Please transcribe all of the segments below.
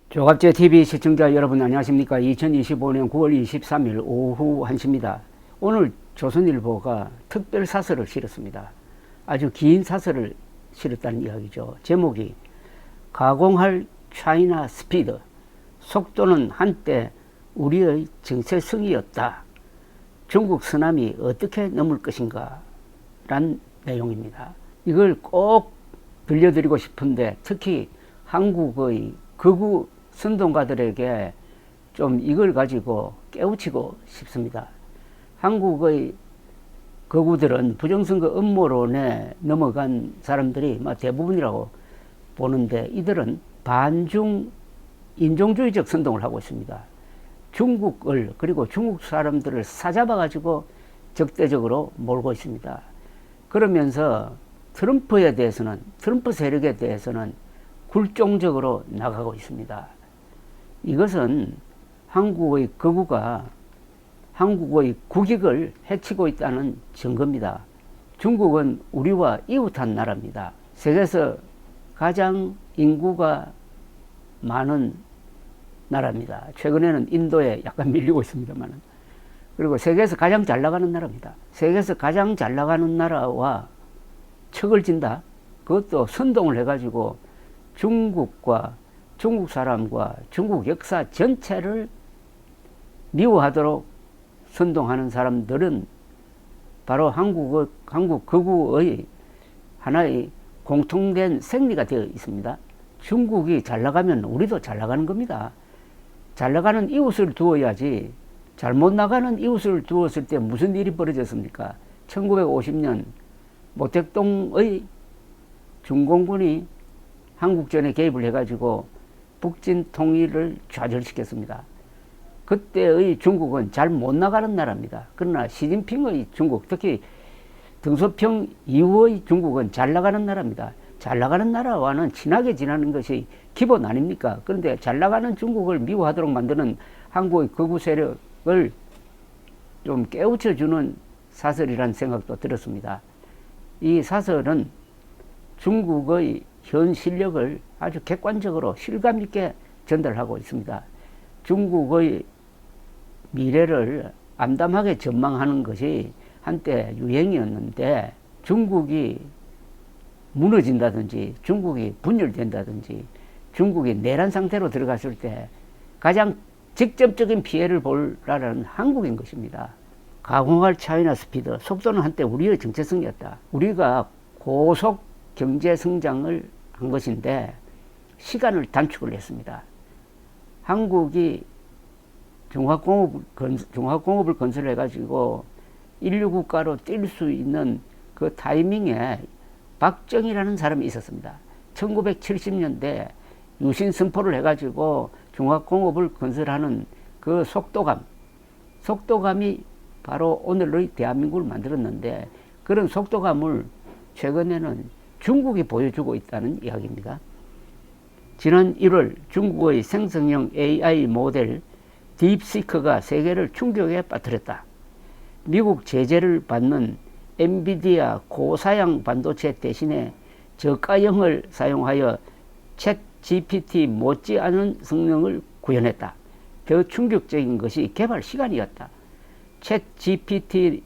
조갑제TV 시청자 여러분 안녕하십니까. 2025년 9월 23일 오후 1시입니다. 오늘 조선일보가 특별 사설을 실었습니다. 아주 긴 사설을 실었다는 이야기죠. 제목이 가공할 차이나 스피드, 속도는 한때 우리의 정체성이었다. 중국 쓰나미 어떻게 넘을 것인가 란 내용입니다. 이걸 꼭 들려드리고 싶은데 특히 한국의 극우 선동가들에게 좀 이걸 가지고 깨우치고 싶습니다. 한국의 극우들은 부정선거 음모론에 넘어간 사람들이 대부분이라고 보는데 이들은 반중 인종주의적 선동을 하고 있습니다. 중국을 그리고 중국 사람들을 사잡아 가지고 적대적으로 몰고 있습니다. 그러면서 트럼프에 대해서는, 트럼프 세력에 대해서는 굴종적으로 나가고 있습니다. 이것은 한국의 극우가 한국의 국익을 해치고 있다는 증거입니다. 중국은 우리와 이웃한 나라입니다. 세계에서 가장 인구가 많은 나라입니다. 최근에는 인도에 약간 밀리고 있습니다만, 그리고 세계에서 가장 잘 나가는 나라입니다. 세계에서 가장 잘 나가는 나라와 척을 진다? 그것도 선동을 해가지고 중국과 중국 사람과 중국 역사 전체를 미워하도록 선동하는 사람들은 바로 한국 극우의 하나의 공통된 생리가 되어 있습니다. 중국이 잘 나가면 우리도 잘 나가는 겁니다. 잘 나가는 이웃을 두어야지 잘못 나가는 이웃을 두었을 때 무슨 일이 벌어졌습니까? 1950년 모택동의 중공군이 한국전에 개입을 해가지고 북진 통일을 좌절시켰습니다. 그때의 중국은 잘 못 나가는 나라입니다. 그러나 시진핑의 중국, 특히 등소평 이후의 중국은 잘 나가는 나라입니다. 잘 나가는 나라와는 친하게 지내는 것이 기본 아닙니까? 그런데 잘 나가는 중국을 미워하도록 만드는 한국의 극우 세력을 좀 깨우쳐주는 사설이라는 생각도 들었습니다. 이 사설은 중국의 현 실력을 아주 객관적으로 실감 있게 전달하고 있습니다. 중국의 미래를 암담하게 전망하는 것이 한때 유행이었는데 중국이 무너진다든지 중국이 분열된다든지 중국이 내란 상태로 들어갔을 때 가장 직접적인 피해를 볼 나라는 한국인 것입니다. 가공할 차이나 스피드, 속도는 한때 우리의 정체성이었다. 우리가 고속 경제 성장을 한 것인데 시간을 단축을 했습니다. 한국이 종합공업을 건설해 가지고 인류 국가로 뛸 수 있는 그 타이밍에 박정희라는 사람이 있었습니다. 1970년대 유신 선포를 해 가지고 종합공업을 건설하는 그 속도감이 바로 오늘의 대한민국을 만들었는데 그런 속도감을 최근에는 중국이 보여주고 있다는 이야기입니다. 지난 1월 중국의 생성형 AI 모델 딥시크가 세계를 충격에 빠뜨렸다. 미국 제재를 받는 엔비디아 고사양 반도체 대신에 저가형을 사용하여 챗 GPT 못지않은 성능을 구현했다. 더 충격적인 것이 개발 시간이었다. 챗 GPT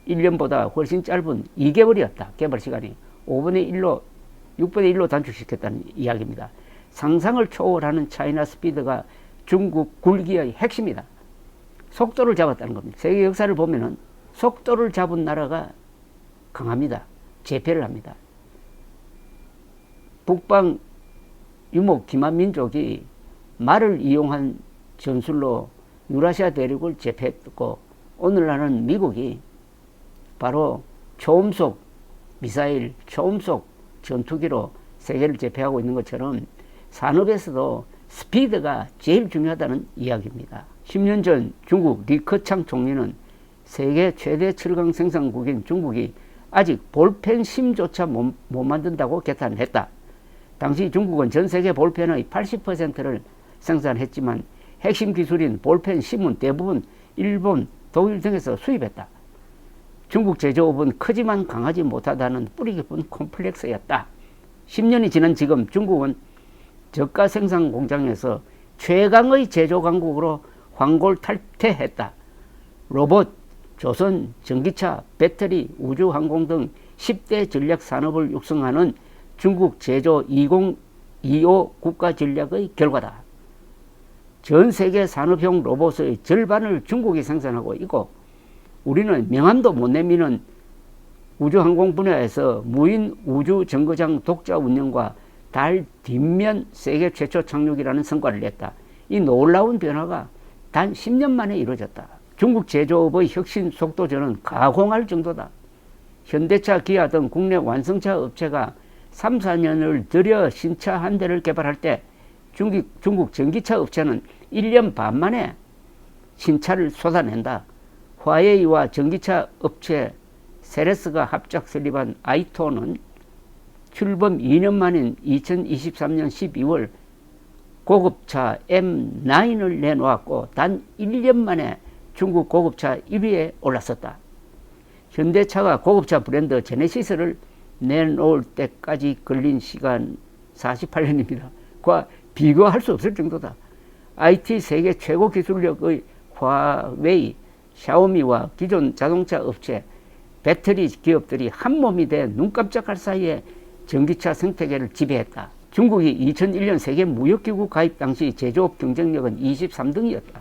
1년보다 훨씬 짧은 2개월이었다. 개발 시간이 6분의 1로 단축시켰다는 이야기입니다. 상상을 초월하는 차이나 스피드가 중국 굴기의 핵심이다. 속도를 잡았다는 겁니다. 세계 역사를 보면은 속도를 잡은 나라가 강합니다. 제패를 합니다. 북방 유목 기만 민족이 말을 이용한 전술로 유라시아 대륙을 제패했고 오늘날은 미국이 바로 초음속 미사일, 초음속 전투기로 세계를 제패하고 있는 것처럼 산업에서도 스피드가 제일 중요하다는 이야기입니다. 10년 전 중국 리커창 총리는 세계 최대 철강 생산국인 중국이 아직 볼펜 심조차 못 만든다고 개탄했다. 당시 중국은 전 세계 볼펜의 80%를 생산했지만 핵심 기술인 볼펜 심은 대부분 일본, 독일 등에서 수입했다. 중국 제조업은 크지만 강하지 못하다는 뿌리 깊은 콤플렉스였다. 10년이 지난 지금 중국은 저가 생산 공장에서 최강의 제조 강국으로 환골탈태했다. 로봇, 조선, 전기차, 배터리, 우주항공 등 10대 전략 산업을 육성하는 중국 제조 2025 국가 전략의 결과다. 전 세계 산업용 로봇의 절반을 중국이 생산하고 있고 우리는 명함도 못 내미는 우주항공 분야에서 무인 우주 정거장 독자 운영과 달 뒷면 세계 최초 착륙이라는 성과를 냈다. 이 놀라운 변화가 단 10년 만에 이루어졌다. 중국 제조업의 혁신 속도전은 가공할 정도다. 현대차, 기아 등 국내 완성차 업체가 3, 4년을 들여 신차 한 대를 개발할 때 중국 전기차 업체는 1년 반 만에 신차를 쏟아낸다. 화웨이와 전기차 업체 세레스가 합작 설립한 아이토는 출범 2년 만인 2023년 12월 고급차 M9을 내놓았고 단 1년 만에 중국 고급차 1위에 올랐었다. 현대차가 고급차 브랜드 제네시스를 내놓을 때까지 걸린 시간 48년입니다. 과 비교할 수 없을 정도다. IT 세계 최고 기술력의 화웨이, 샤오미와 기존 자동차 업체, 배터리 기업들이 한 몸이 돼 눈 깜짝할 사이에 전기차 생태계를 지배했다. 중국이 2001년 세계 무역기구 가입 당시 제조업 경쟁력은 23등이었다.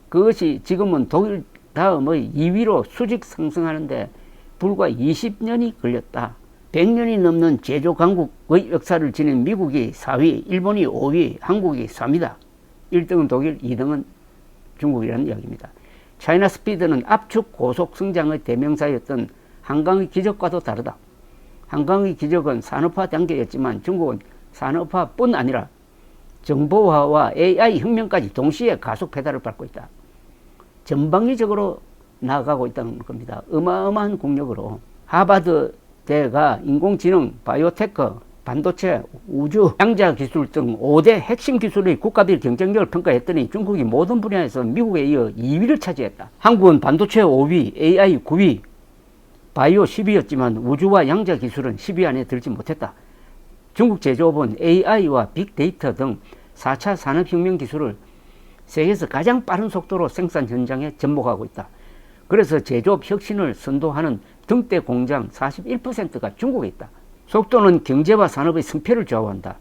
그것이 지금은 독일 다음의 2위로 수직 상승하는데 불과 20년이 걸렸다. 100년이 넘는 제조 강국의 역사를 지닌 미국이 4위, 일본이 5위, 한국이 3위다. 1등은 독일, 2등은 중국이라는 이야기입니다. 차이나 스피드는 압축 고속 성장의 대명사였던 한강의 기적과도 다르다. 한강의 기적은 산업화 단계였지만 중국은 산업화뿐 아니라 정보화와 AI 혁명까지 동시에 가속 페달을 밟고 있다. 전방위적으로 나아가고 있다는 겁니다. 어마어마한 국력으로 하버드대가 인공지능, 바이오테크, 반도체, 우주, 양자 기술 등 5대 핵심 기술의 국가별 경쟁력을 평가했더니 중국이 모든 분야에서 미국에 이어 2위를 차지했다. 한국은 반도체 5위, AI 9위, 바이오 10위였지만 우주와 양자 기술은 10위 안에 들지 못했다. 중국 제조업은 AI와 빅데이터 등 4차 산업혁명 기술을 세계에서 가장 빠른 속도로 생산 현장에 접목하고 있다. 그래서 제조업 혁신을 선도하는 등대 공장 41%가 중국에 있다. 속도는 경제와 산업의 승패를 좌우한다.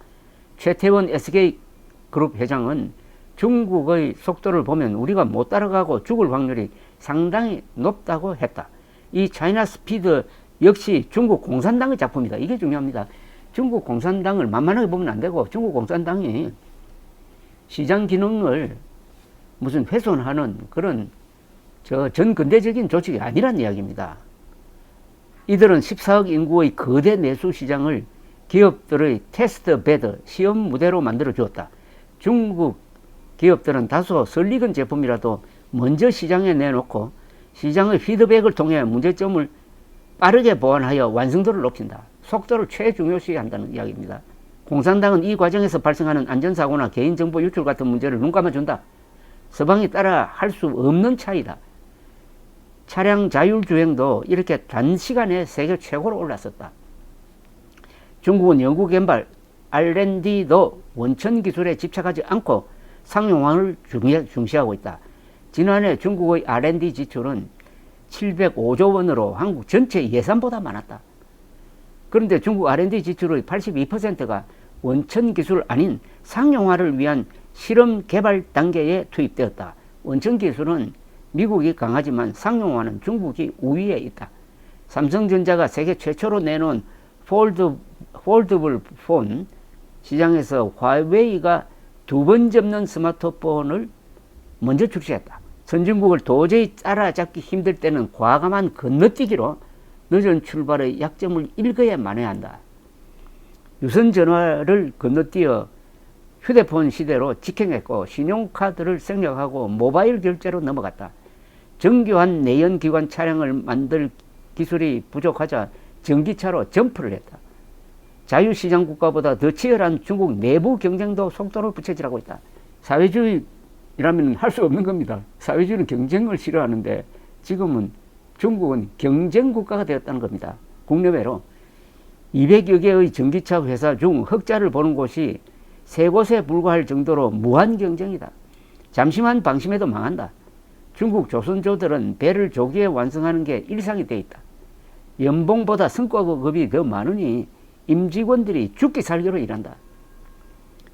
최태원 SK그룹 회장은 중국의 속도를 보면 우리가 못 따라가고 죽을 확률이 상당히 높다고 했다. 이 차이나 스피드 역시 중국 공산당의 작품이다. 이게 중요합니다. 중국 공산당을 만만하게 보면 안 되고 중국 공산당이 시장 기능을 무슨 훼손하는 그런 전근대적인 조직이 아니란 이야기입니다. 이들은 14억 인구의 거대 내수 시장을 기업들의 테스트 베드, 시험 무대로 만들어 주었다. 중국 기업들은 다소 설익은 제품이라도 먼저 시장에 내놓고 시장의 피드백을 통해 문제점을 빠르게 보완하여 완성도를 높인다. 속도를 최중요시한다는 이야기입니다. 공산당은 이 과정에서 발생하는 안전사고나 개인정보 유출 같은 문제를 눈 감아준다. 서방이 따라 할 수 없는 차이다. 차량 자율주행도 이렇게 단시간에 세계 최고로 올랐었다. 중국은 연구개발, R&D도 원천 기술에 집착하지 않고 상용화를 중시하고 있다. 지난해 중국의 R&D 지출은 705조 원으로 한국 전체 예산보다 많았다. 그런데 중국 R&D 지출의 82%가 원천 기술 아닌 상용화를 위한 실험 개발 단계에 투입되었다. 원천 기술은 미국이 강하지만 상용화는 중국이 우위에 있다. 삼성전자가 세계 최초로 내놓은 폴더블 폰 시장에서 화웨이가 2번 접는 스마트폰을 먼저 출시했다. 선진국을 도저히 따라잡기 힘들 때는 과감한 건너뛰기로 늦은 출발의 약점을 일거에 만회한다. 유선전화를 건너뛰어 휴대폰 시대로 직행했고 신용카드를 생략하고 모바일 결제로 넘어갔다. 정교한 내연기관 차량을 만들 기술이 부족하자 전기차로 점프를 했다. 자유시장 국가보다 더 치열한 중국 내부 경쟁도 속도를 붙여지라고 있다. 사회주의라면 할 수 없는 겁니다. 사회주의는 경쟁을 싫어하는데 지금은 중국은 경쟁 국가가 되었다는 겁니다. 국내외로 200여 개의 전기차 회사 중 흑자를 보는 곳이 세 곳에 불과할 정도로 무한 경쟁이다. 잠시만 방심해도 망한다. 중국 조선조들은 배를 조기에 완성하는 게 일상이 돼 있다. 연봉보다 성과급이 더 많으니 임직원들이 죽기 살기로 일한다.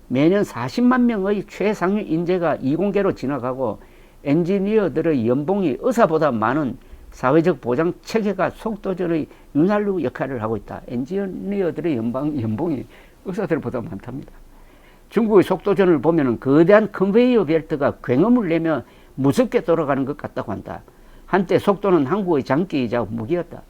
매년 40만 명의 최상위 인재가 이공계로 지나가고 엔지니어들의 연봉이 의사보다 많은 사회적 보장 체계가 속도전의 윤활유 역할을 하고 있다. 엔지니어들의 연봉이 의사들보다 많답니다. 중국의 속도전을 보면 거대한 컨베이어 벨트가 굉음을 내며 무섭게 돌아가는 것 같다고 한다. 한때 속도는 한국의 장기이자 무기였다.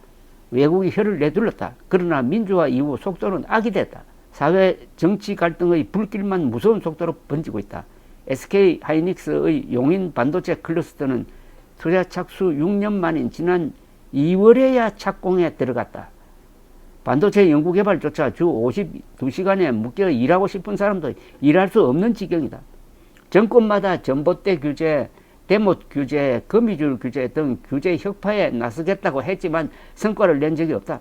외국이 혀를 내둘렀다. 그러나 민주화 이후 속도는 악이 됐다. 사회 정치 갈등의 불길만 무서운 속도로 번지고 있다. SK 하이닉스의 용인 반도체 클러스터는 투자 착수 6년 만인 지난 2월에야 착공에 들어갔다. 반도체 연구개발조차 주 52시간에 묶여 일하고 싶은 사람도 일할 수 없는 지경이다. 정권마다 전봇대 규제, 대못 규제, 거미줄 규제 등 규제 혁파에 나서겠다고 했지만 성과를 낸 적이 없다.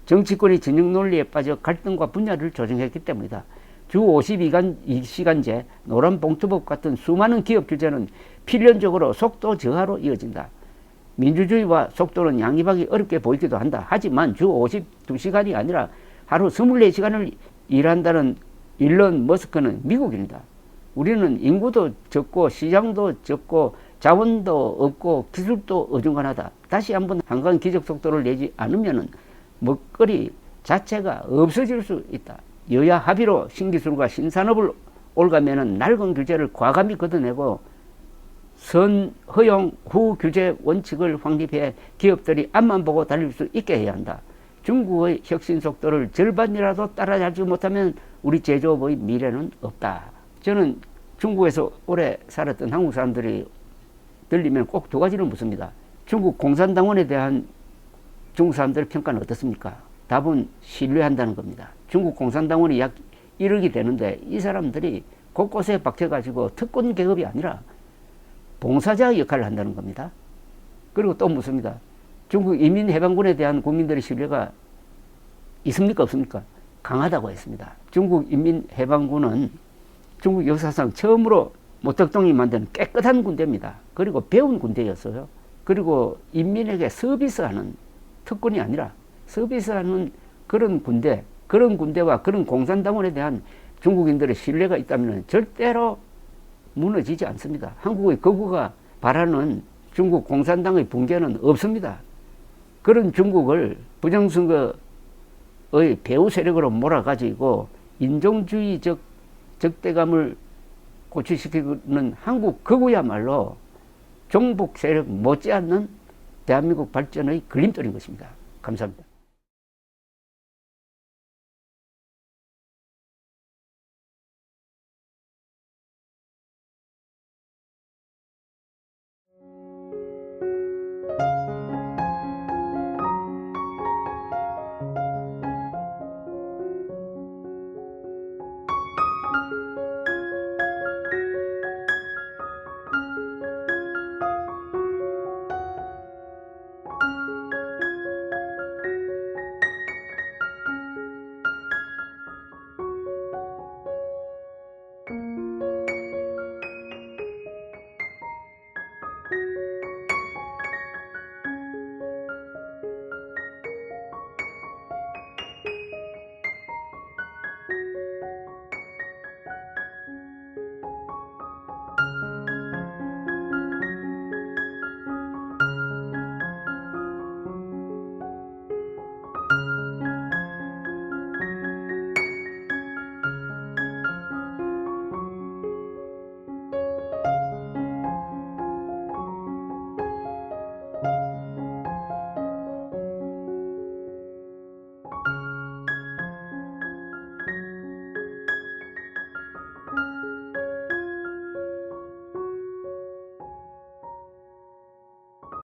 정치권이 진영 논리에 빠져 갈등과 분야를 조정했기 때문이다. 주 52시간제, 노란봉투법 같은 수많은 기업 규제는 필연적으로 속도 저하로 이어진다. 민주주의와 속도는 양립하기 어렵게 보이기도 한다. 하지만 주 52시간이 아니라 하루 24시간을 일한다는 일론 머스크는 미국인이다. 우리는 인구도 적고 시장도 적고 자원도 없고 기술도 어중간하다. 다시 한번 한강 기적 속도를 내지 않으면 먹거리 자체가 없어질 수 있다. 여야 합의로 신기술과 신산업을 올가면은 낡은 규제를 과감히 걷어내고 선 허용 후 규제 원칙을 확립해 기업들이 앞만 보고 달릴 수 있게 해야 한다. 중국의 혁신 속도를 절반이라도 따라잡지 못하면 우리 제조업의 미래는 없다. 저는 중국에서 오래 살았던 한국 사람들이 들리면 꼭 두 가지를 묻습니다. 중국 공산당원에 대한 중국 사람들의 평가는 어떻습니까? 답은 신뢰한다는 겁니다. 중국 공산당원이 약 1억이 되는데 이 사람들이 곳곳에 박혀가지고 특권 계급이 아니라 봉사자 역할을 한다는 겁니다. 그리고 또 묻습니다. 중국 인민해방군에 대한 국민들의 신뢰가 있습니까? 없습니까? 강하다고 했습니다. 중국 인민해방군은 중국 역사상 처음으로 모택동이 만든 깨끗한 군대입니다. 그리고 배운 군대였어요. 그리고 인민에게 서비스하는 특권이 아니라 서비스하는 그런 군대, 그런 군대와 그런 공산당원에 대한 중국인들의 신뢰가 있다면 절대로 무너지지 않습니다. 한국의 거구가 바라는 중국 공산당의 붕괴는 없습니다. 그런 중국을 부정선거의 배후 세력으로 몰아가지고 인종주의적 적대감을 고취시키는 한국 거구야말로 종북 세력 못지않는 대한민국 발전의 걸림돌인 것입니다. 감사합니다.